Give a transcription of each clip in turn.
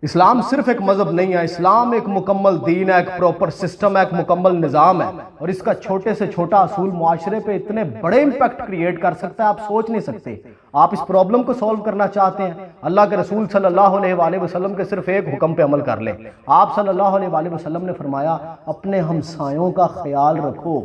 اسلام صرف ایک مذہب نہیں ہے، اسلام ایک مکمل دین ہے، ایک پروپر سسٹم ہے، ایک مکمل نظام ہے، اور اس کا چھوٹے سے چھوٹا اصول معاشرے پہ اتنے بڑے امپیکٹ کریٹ کر سکتا ہے آپ سوچ نہیں سکتے۔ آپ اس پرابلم کو سولو کرنا چاہتے ہیں، اللہ کے رسول صلی اللہ علیہ وآلہ وسلم کے صرف ایک حکم پہ عمل کر لیں۔ آپ صلی اللہ علیہ وآلہ وسلم نے فرمایا اپنے ہمسایوں کا خیال رکھو۔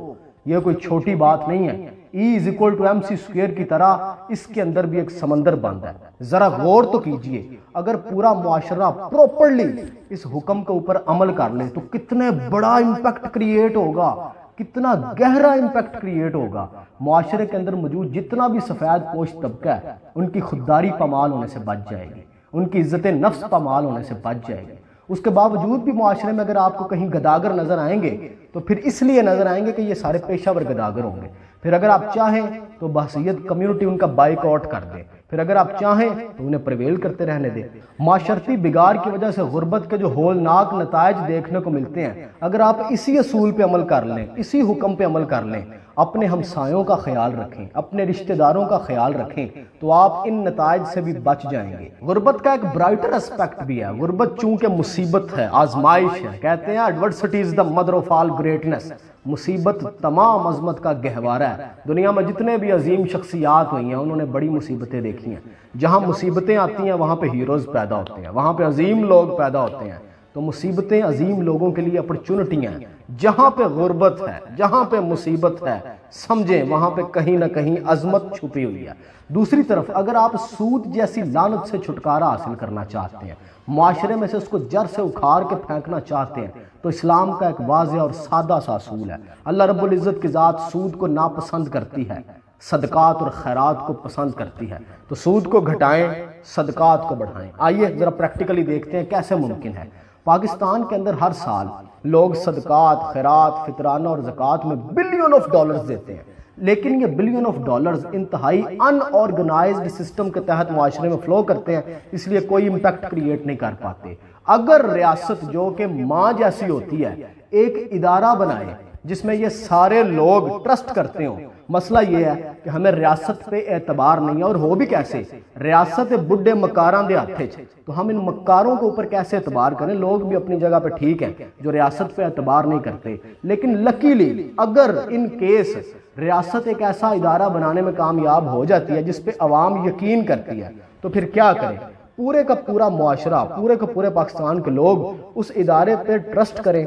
یہ کوئی چھوٹی بات نہیں ہے، E=mc² کی طرح اس کے اندر بھی ایک سمندر بند ہے۔ ذرا غور تو کیجئے، اگر پورا معاشرہ پروپرلی اس حکم کے اوپر عمل کر لے تو کتنے بڑا امپیکٹ کریٹ ہوگا، کتنا گہرا امپیکٹ کریٹ ہوگا۔ معاشرے کے اندر موجود جتنا بھی سفید پوش طبقہ ہے ان کی خودداری پامال ہونے سے بچ جائے گی، ان کی عزت نفس پامال ہونے سے بچ جائے گی۔ اس کے باوجود بھی معاشرے میں اگر آپ کو کہیں گداگر نظر آئیں گے تو پھر اس لیے نظر آئیں گے کہ یہ سارے پیشہ ور گداگر ہوں گے۔ پھر اگر آپ چاہیں تو بحثیت کمیونٹی ان کا بائیک آؤٹ کر دیں، پھر اگر آپ چاہیں تو انہیں پریویل کرتے رہنے دیں۔ معاشرتی بگاڑ کی وجہ سے غربت کے جو ہولناک نتائج دیکھنے کو ملتے ہیں، اگر آپ اسی اصول پہ عمل کر لیں، اسی حکم پہ عمل کر لیں، اپنے ہمسایوں کا خیال رکھیں، اپنے رشتہ داروں کا خیال رکھیں، تو آپ ان نتائج سے بھی بچ جائیں گے۔ غربت کا ایک برائٹر اسپیکٹ بھی ہے۔ غربت چونکہ مصیبت ہے، آزمائش ہے، کہتے ہیں adversity is the mother of all greatness. مصیبت تمام عظمت کا گہوارہ ہے۔ دنیا میں جتنے بھی عظیم شخصیات ہوئی ہیں انہوں نے بڑی مصیبتیں دیکھی ہیں۔ جہاں مصیبتیں آتی ہیں وہاں پہ ہیروز پیدا ہوتے ہیں، وہاں پہ عظیم لوگ پیدا ہوتے ہیں۔ تو مصیبتیں عظیم لوگوں کے لیے اپرچونٹیاں ہیں۔ جہاں پہ غربت ہے، جہاں پہ مصیبت ہے، سمجھیں وہاں پہ کہیں نہ کہیں عظمت چھپی ہوئی ہے۔ دوسری طرف اگر آپ سود جیسی لعنت سے چھٹکارا حاصل کرنا چاہتے ہیں، معاشرے میں سے اس کو جڑ سے اکھاڑ کے پھینکنا چاہتے ہیں، تو اسلام کا ایک واضح اور سادہ سا اصول ہے۔ اللہ رب العزت کی ذات سود کو ناپسند کرتی ہے، صدقات اور خیرات کو پسند کرتی ہے۔ تو سود کو گھٹائیں، صدقات کو بڑھائیں۔ آئیے ذرا پریکٹیکلی دیکھتے ہیں کیسے ممکن ہے۔ پاکستان کے اندر ہر سال لوگ صدقات، خیرات، فطرانہ اور زکوٰۃ میں بلین آف ڈالرز دیتے ہیں، لیکن یہ بلین آف ڈالرز انتہائی ان آرگنائزڈ سسٹم کے تحت معاشرے میں فلو کرتے ہیں، اس لیے کوئی امپیکٹ کریٹ نہیں کر پاتے۔ اگر ریاست جو کہ ماں جیسی ہوتی ہے ایک ادارہ بنائے جس میں یہ سارے لوگ ٹرسٹ کرتے ہوں، مسئلہ یہ ہے کہ ہمیں ریاست پہ اعتبار نہیں ہے، اور ہو بھی کیسے؟ ریاست بڈھے مکاراں دے ہاتھ وچ، تو ہم ان مکاروں کے اوپر کیسے اعتبار کریں؟ لوگ بھی اپنی جگہ پہ ٹھیک ہیں جو ریاست پہ اعتبار نہیں کرتے، لیکن لکیلی اگر ان کیس ریاست ایک ایسا ادارہ بنانے میں کامیاب ہو جاتی ہے جس پہ عوام یقین کرتی ہے، تو پھر کیا کریں؟ پورے کا پورا معاشرہ، پورے کا پورے پاکستان کے لوگ اس ادارے پہ ٹرسٹ کریں،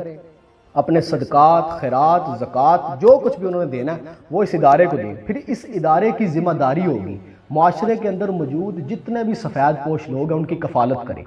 اپنے صدقات، خیرات، زکوٰۃ جو کچھ بھی انہوں نے دینا ہے وہ اس ادارے کو دیں۔ پھر اس ادارے کی ذمہ داری ہوگی معاشرے کے اندر موجود جتنے بھی سفید پوش لوگ ہیں ان کی کفالت کریں۔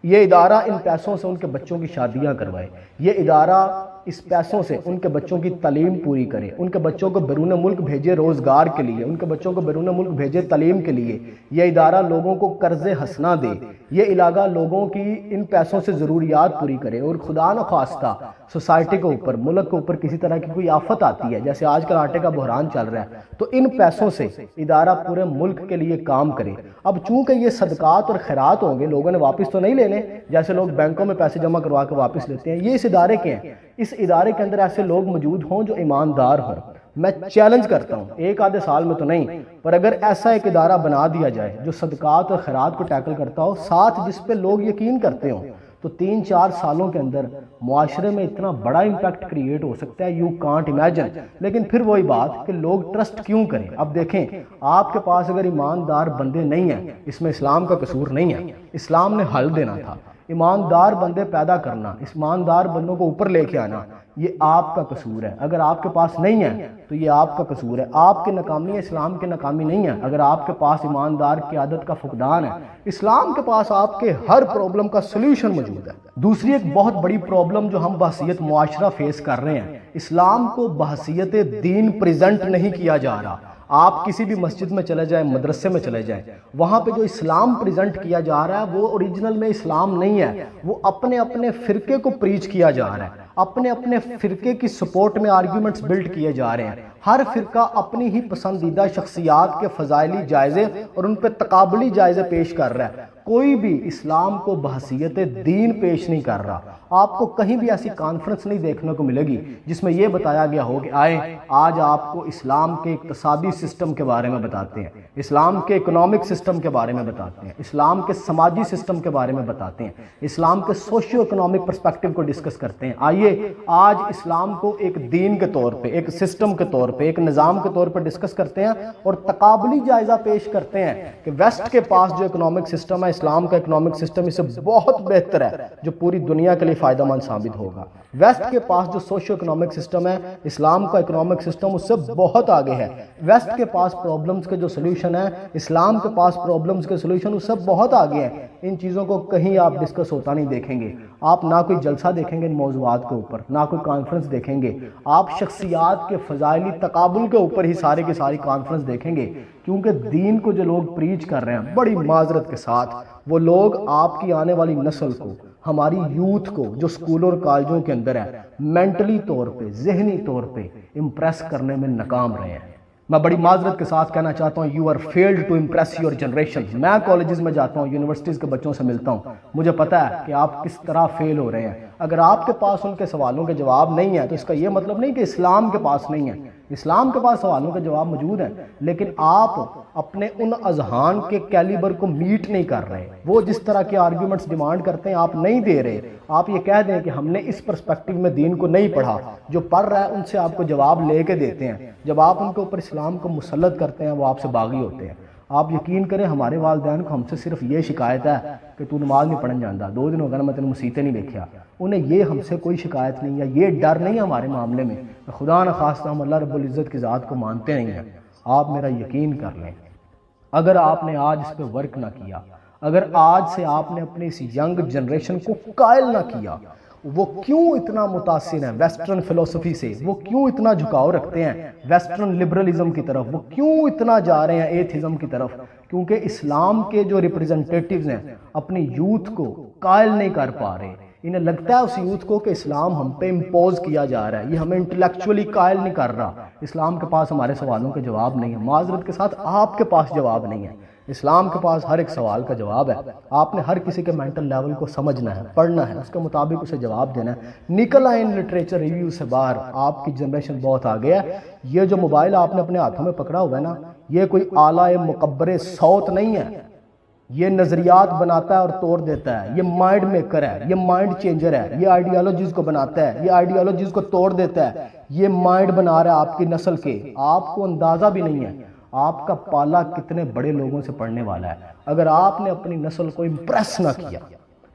یہ ادارہ ان پیسوں سے ان کے بچوں کی شادیاں کروائے، یہ ادارہ اس پیسوں سے ان کے بچوں کی تعلیم پوری کرے، ان کے بچوں کو بیرون ملک بھیجے روزگار کے لیے، ان کے بچوں کو بیرون ملک بھیجے تعلیم کے لیے، یہ ادارہ لوگوں کو قرض حسنہ دے، یہ علاقہ لوگوں کی ان پیسوں سے ضروریات پوری کرے، اور خدا نخواستہ سوسائٹی کے اوپر، ملک کے اوپر کسی طرح کی کوئی آفت آتی ہے، جیسے آج کل آٹے کا بحران چل رہا ہے، تو ان پیسوں سے ادارہ پورے ملک کے لیے کام کرے۔ اب چونکہ یہ صدقات اور خیرات ہوں گے، لوگوں نے واپس تو نہیں لینے جیسے لوگ بینکوں میں پیسے جمع کروا کے واپس لیتے ہیں، یہ اس ادارے کے ہیں۔ اس ادارے کے اندر ایسے لوگ موجود ہوں جو ایماندار ہوں۔ میں چیلنج کرتا ہوں، ایک آدھے سال میں تو نہیں، پر اگر ایسا ایک ادارہ بنا دیا جائے جو صدقات اور خیرات کو ٹیکل کرتا ہو، ساتھ جس پہ لوگ یقین کرتے ہوں، تو 3-4 سالوں کے اندر معاشرے میں اتنا بڑا امپیکٹ کریٹ ہو سکتا ہے، یو کانٹ امیجن۔ لیکن پھر وہی بات کہ لوگ ٹرسٹ کیوں کریں؟ اب دیکھیں، آپ کے پاس اگر ایماندار بندے نہیں ہیں، اس میں اسلام کا قصور نہیں ہے، اسلام نے حل دینا تھا۔ ایماندار بندے پیدا کرنا، ایماندار بندوں کو اوپر لے کے آنا، یہ آپ کا قصور ہے۔ اگر آپ کے پاس نہیں ہے تو یہ آپ کا قصور ہے، آپ کی ناکامی ہے، اسلام کی ناکامی نہیں ہے۔ اگر آپ کے پاس ایماندار قیادت کا فقدان ہے، اسلام کے پاس آپ کے ہر پرابلم کا سلوشن موجود ہے۔ دوسری ایک بہت بڑی پرابلم جو ہم بحثیت معاشرہ فیس کر رہے ہیں، اسلام کو بحثیت دین پریزنٹ نہیں کیا جا رہا۔ آپ کسی بھی مسجد میں چلے جائیں، مدرسے میں چلے جائیں، وہاں پہ جو اسلام پریزنٹ کیا جا رہا ہے وہ اوریجنل میں اسلام نہیں ہے، وہ اپنے اپنے فرقے کو پریچ کیا جا رہا ہے، اپنے اپنے فرقے کی سپورٹ میں آرگیومنٹس بلڈ کیے جا رہے ہیں۔ ہر فرقہ اپنی ہی پسندیدہ شخصیات کے فضائلی جائزے اور ان پہ تقابلی جائزے پیش کر رہا ہے، کوئی بھی اسلام کو بحیثیت دین پیش نہیں کر رہا۔ آپ کو کہیں بھی ایسی کانفرنس نہیں دیکھنے کو ملے گی جس میں یہ بتایا گیا ہو کہ آئیں آج آپ کو اسلام کے اقتصادی سسٹم کے بارے میں بتاتے ہیں، اسلام کے اکنامک سسٹم کے بارے میں بتاتے ہیں، اسلام کے سماجی سسٹم کے بارے میں بتاتے ہیں، اسلام کے سوشیو اکنامک پرسپیکٹو کو ڈسکس کرتے ہیں۔ آئیے آج اسلام کو ایک دین کے طور پہ، ایک سسٹم کے طور پہ، ایک نظام کے طور پہ ڈسکس کرتے ہیں اور تقابلی جائزہ پیش کرتے ہیں کہ ویسٹ کے پاس جو اکنامک سسٹم ہے، اسلام کا اکنامک سسٹم اس سے بہت بہتر ہے، جو پوری دنیا کے لیے فائدہ مند ثابت ہوگا۔ ویسٹ کے پاس جو سوشیو اکنامک سسٹم ہے، اسلام کا اکنامک سسٹم اس سے بہت آگے ہے۔ ویسٹ کے پاس پرابلمز کے جو سلوشن ہے، اسلام کے پاس پرابلمز کے سلوشن اس سے بہت آگے ہیں۔ ان چیزوں کو کہیں آپ ڈسکس ہوتا نہیں دیکھیں گے، آپ نہ کوئی جلسہ دیکھیں گے ان موضوعات کے اوپر، نہ کوئی کانفرنس دیکھیں گے، آپ شخصیات کے فضائلی تقابل کے اوپر ہی سارے کی ساری کانفرنس دیکھیں گے، کیونکہ دین کو جو لوگ پریچ کر رہے ہیں بڑی معذرت کے ساتھ، وہ لوگ آپ کی آنے والی نسل کو، ہماری یوتھ کو جو سکولوں اور کالجوں کے اندر ہے، مینٹلی طور پہ، ذہنی طور پہ امپریس کرنے میں ناکام رہے ہیں۔ میں بڑی معذرت کے ساتھ کہنا چاہتا ہوں، you are failed to impress your generation. میں کالجز میں جاتا ہوں، یونیورسٹیز کے بچوں سے ملتا ہوں، مجھے پتہ ہے کہ آپ کس طرح فیل ہو رہے ہیں۔ اگر آپ کے پاس ان کے سوالوں کے جواب نہیں ہیں تو اس کا یہ مطلب نہیں کہ اسلام کے پاس نہیں ہے، اسلام کے پاس سوالوں کے جواب موجود ہیں، لیکن آپ اپنے ان اذہان کے کیلیبر کو میٹ نہیں کر رہے۔ وہ جس طرح کے آرگیومنٹس ڈیمانڈ کرتے ہیں آپ نہیں دے رہے۔ آپ یہ کہہ دیں کہ ہم نے اس پرسپیکٹو میں دین کو نہیں پڑھا، جو پڑھ رہا ہے ان سے آپ کو جواب لے کے دیتے ہیں، جب آپ ان کے اوپر اسلام کو مسلط کرتے ہیں وہ آپ سے باغی ہوتے ہیں۔ آپ یقین کریں ہمارے والدین کو ہم سے صرف یہ شکایت ہے کہ تو نماز نہیں پڑھن جاندا، 2 دن ہو گئے میں تینوں مسیتے نہیں دیکھیا۔ انہیں یہ ہم سے کوئی شکایت نہیں ہے، یہ ڈر نہیں ہے ہمارے معاملے میں، خدا نخواستہ ہم اللہ رب العزت کی ذات کو مانتے نہیں ہیں۔ آپ میرا یقین کر لیں، اگر آپ نے آج اس پہ ورک نہ کیا، اگر آج سے آپ نے اپنی اس ینگ جنریشن کو قائل نہ کیا، وہ کیوں اتنا متاثر ہیں ویسٹرن فلسفی سے، وہ کیوں اتنا جھکاؤ رکھتے ہیں ویسٹرن لبرلزم کی طرف، وہ کیوں اتنا جا رہے ہیں ایتھزم کی طرف، کیونکہ اسلام کے جو ریپریزنٹیٹیوز ہیں اپنی یوتھ کو قائل نہیں کر پا رہے۔ انہیں لگتا ہے اس یوتھ کو کہ اسلام ہم پہ امپوز کیا جا رہا ہے، یہ ہمیں انٹلیکچولی قائل نہیں کر رہا۔ اسلام کے پاس ہمارے سوالوں کے جواب نہیں ہے، معذرت کے ساتھ آپ کے پاس جواب نہیں ہے، اسلام کے پاس ہر ایک سوال کا جواب ہے۔ آپ نے ہر کسی کے مینٹل لیول کو سمجھنا ہے، پڑھنا ہے، اس کے مطابق اسے جواب دینا ہے۔ نکل آئے ان لٹریچر ریویو سے باہر، آپ کی جنریشن بہت آگے ہے۔ یہ جو موبائل آپ نے اپنے ہاتھوں میں پکڑا ہوا ہے نا، یہ کوئی آلہ مکبر صوت نہیں ہے، یہ نظریات بناتا ہے اور توڑ دیتا ہے، یہ مائنڈ میکر ہے، یہ مائنڈ چینجر ہے، یہ آئیڈیالوجیز کو بناتا ہے، یہ آئیڈیالوجیز کو توڑ دیتا ہے، یہ مائنڈ بنا رہا ہے آپ کی نسل کے۔ آپ کو اندازہ بھی نہیں ہے آپ کا پالا کتنے بڑے لوگوں سے پڑھنے والا ہے۔ اگر آپ نے اپنی نسل کو امپریس نہ کیا،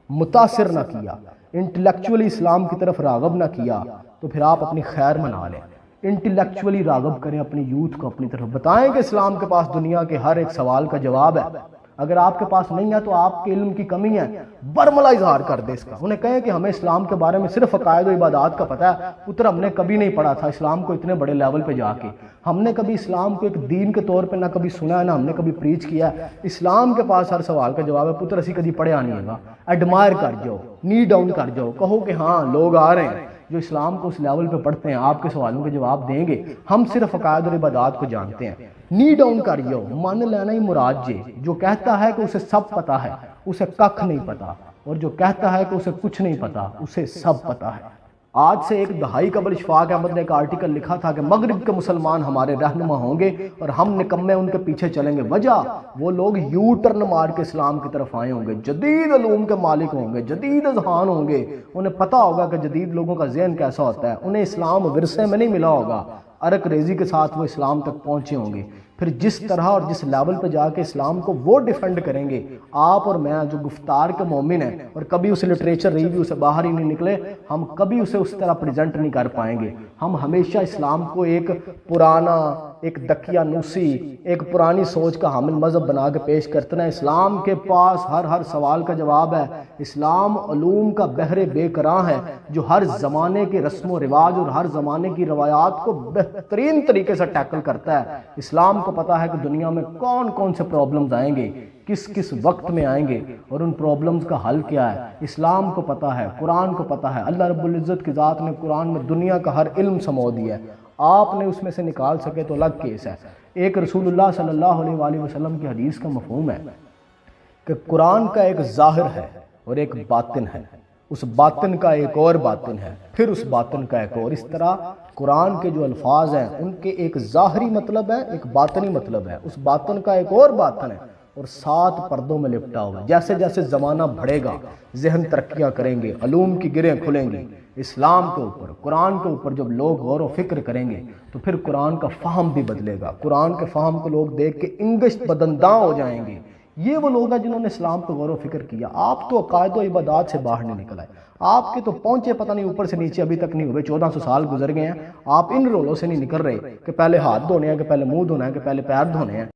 متاثر نہ کیا، انٹلیکچولی اسلام کی طرف راغب نہ کیا، تو پھر آپ اپنی خیر منا لیں۔ انٹلیکچولی راغب کریں اپنی یوتھ کو اپنی طرف، بتائیں کہ اسلام کے پاس دنیا کے ہر ایک سوال کا جواب ہے۔ اگر آپ کے پاس نہیں ہے تو آپ کے علم کی کمی ہے، برملا اظہار کر دے اس کا۔ انہیں کہیں کہ ہمیں اسلام کے بارے میں صرف عقائد و عبادات کا پتہ ہے، پتر ہم نے کبھی نہیں پڑھا تھا اسلام کو اتنے بڑے لیول پہ جا کے، ہم نے کبھی اسلام کو ایک دین کے طور پہ نہ کبھی سنا ہے، نہ ہم نے کبھی پریچ کیا ہے۔ اسلام کے پاس ہر سوال کا جواب ہے، پتر اسی کبھی پڑھے آنی ہے گا۔ ایڈمائر کر جاؤ، نی ڈاؤن کر جاؤ، کہو کہ ہاں لوگ آ رہے ہیں جو اسلام کو اس لیول پہ پڑھتے ہیں، آپ کے سوالوں کے جواب دیں گے، ہم صرف عقائد اور عبادات کو جانتے ہیں۔ نی ڈاؤن کر جاؤ، مان لینا ہی مراد جے، جو کہتا ہے کہ اسے سب پتا ہے اسے ککھ نہیں پتا، اور جو کہتا ہے کہ اسے کچھ نہیں پتا اسے سب پتا ہے۔ آج سے 1 دہائی قبل اشفاق احمد نے ایک آرٹیکل لکھا تھا کہ مغرب کے مسلمان ہمارے رہنما ہوں گے اور ہم نکمے ان کے پیچھے چلیں گے۔ وجہ وہ لوگ یو ٹرن مار کے اسلام کی طرف آئے ہوں گے، جدید علوم کے مالک ہوں گے، جدید اذہان ہوں گے، انہیں پتہ ہوگا کہ جدید لوگوں کا ذہن کیسا ہوتا ہے، انہیں اسلام ورثے میں نہیں ملا ہوگا، عرق ریزی کے ساتھ وہ اسلام تک پہنچے ہوں گے۔ پھر جس طرح اور جس لیول پہ جا کے اسلام کو وہ ڈیفینڈ کریں گے، آپ اور میں جو گفتار کے مومن ہیں اور کبھی اسے لٹریچر ریویو سے باہر ہی نہیں نکلے، ہم کبھی اسے اس طرح پریزنٹ نہیں کر پائیں گے۔ ہم ہمیشہ اسلام کو ایک پرانا، ایک دقیانوسی، ایک پرانی سوچ کا حامل مذہب بنا کے پیش کرتے ہیں۔ اسلام کے پاس ہر سوال کا جواب ہے۔ اسلام علوم کا بحر بے کراں ہے جو ہر زمانے کے رسم و رواج اور ہر زمانے کی روایات کو بہترین طریقے سے ٹیکل کرتا ہے۔ اسلام کو پتا ہے کہ دنیا میں کون کون سے پرابلمز آئیں گے، کس کس وقت میں آئیں گے اور ان پرابلمز کا حل کیا ہے۔ اسلام کو پتا ہے، قرآن کو پتا ہے، اللہ رب العزت کی ذات نے قرآن میں دنیا کا ہر علم سمو دیا ہے۔ آپ نے اس میں سے نکال سکے تو الگ کیس ہے۔ ایک رسول اللہ صلی اللہ علیہ وآلہ وسلم کی حدیث کا مفہوم ہے کہ قرآن کا ایک ظاہر ہے اور ایک باطن ہے، اس باطن کا ایک اور باطن ہے، پھر اس باطن کا ایک اور۔ اس طرح قرآن کے جو الفاظ ہیں ان کے ایک ظاہری مطلب ہے، ایک باطنی مطلب ہے، اس باطن کا ایک اور باطن ہے، اور 7 پردوں میں لپٹا ہوا ہے۔ جیسے جیسے زمانہ بڑھے گا، ذہن ترقیاں کریں گے، علوم کی گرہیں کھلیں گی، اسلام کے اوپر، قرآن کے اوپر جب لوگ غور و فکر کریں گے تو پھر قرآن کا فہم بھی بدلے گا۔ قرآن کے فہم کو لوگ دیکھ کے انگشت بدنداں ہو جائیں گے۔ یہ وہ لوگ ہیں جنہوں نے اسلام پہ غور و فکر کیا۔ آپ تو عقائد و عبادات سے باہر نہیں نکل آئے، آپ کے تو پہنچے پتہ نہیں اوپر سے نیچے ابھی تک نہیں ہوئے، 1400 سال گزر گئے ہیں، آپ ان رولوں سے نہیں نکل رہے کہ پہلے ہاتھ دھونے ہیں، کہ پہلے منہ دھونا ہے، کہ پہلے پیر دھونے ہیں۔